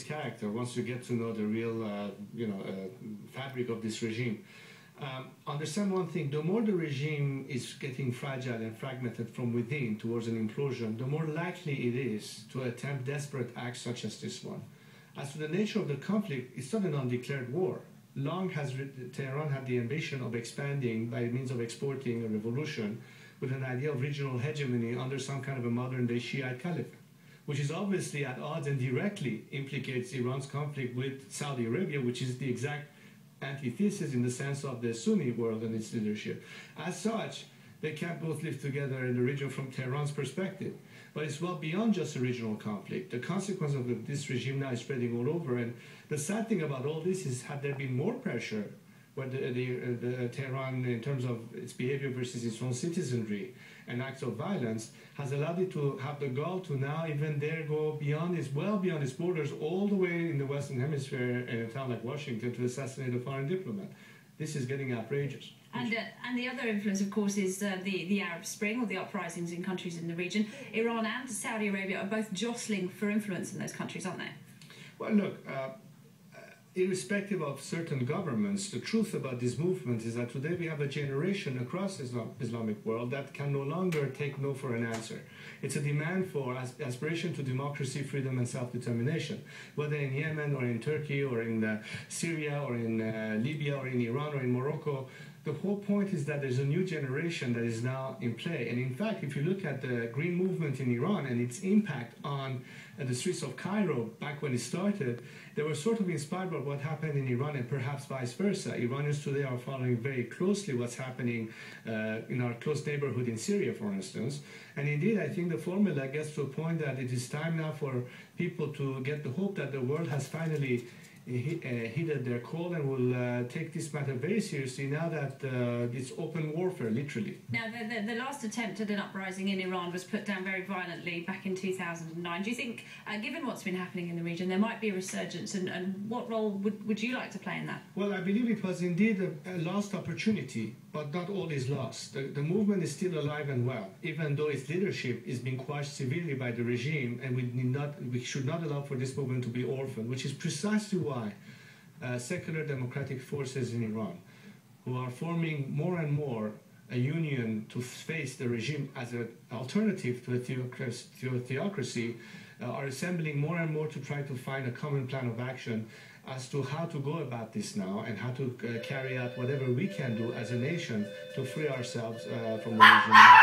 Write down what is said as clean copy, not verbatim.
character once you get to know the real fabric of this regime. Understand one thing: the more the regime is getting fragile and fragmented from within towards an implosion, the more likely it is to attempt desperate acts such as this one. As to the nature of the conflict, it's not an undeclared war. Long has Tehran had the ambition of expanding by means of exporting a revolution with an idea of regional hegemony under some kind of a modern-day Shiite caliphate, which is obviously at odds and directly implicates Iran's conflict with Saudi Arabia, which is the exact antithesis in the sense of the Sunni world and its leadership. As such, they can't both live together in the region from Tehran's perspective. But it's well beyond just a regional conflict. The consequence of this regime now is spreading all over. And the sad thing about all this is, had there been more pressure, where the Tehran, in terms of its behavior versus its own citizenry and acts of violence, has allowed it to have the gall to now even dare go beyond well beyond its borders, all the way in the Western Hemisphere, in a town like Washington, to assassinate a foreign diplomat. This is getting outrageous. And the other influence, of course, is the Arab Spring, or the uprisings in countries in the region. Iran and Saudi Arabia are both jostling for influence in those countries, aren't they? Well, look, irrespective of certain governments, the truth about this movement is that today we have a generation across the Islamic world that can no longer take no for an answer. It's a demand for aspiration to democracy, freedom, and self-determination. Whether in Yemen or in Turkey or in Syria or in Libya or in Iran or in Morocco, the whole point is that there's a new generation that is now in play. And in fact, if you look at the Green Movement in Iran and its impact on the streets of Cairo back when it started, they were sort of inspired by what happened in Iran and perhaps vice versa. Iranians today are following very closely what's happening in our close neighborhood in Syria, for instance. And indeed, I think the formula gets to a point that it is time now for people to get the hope that the world has finally heeded their call and will take this matter very seriously now that it's open warfare, literally. Now, the last attempt at an uprising in Iran was put down very violently back in 2009. Do you think, given what's been happening in the region, there might be a resurgence, and what role would you like to play in that? Well, I believe it was indeed a lost opportunity, but not all is lost. The movement is still alive and well, even though its leadership is being quashed severely by the regime, and we should not allow for this movement to be orphaned, which is precisely why secular democratic forces in Iran, who are forming more and more a union to face the regime as an alternative to a theocracy, are assembling more and more to try to find a common plan of action as to how to go about this now and how to carry out whatever we can do as a nation to free ourselves from the regime.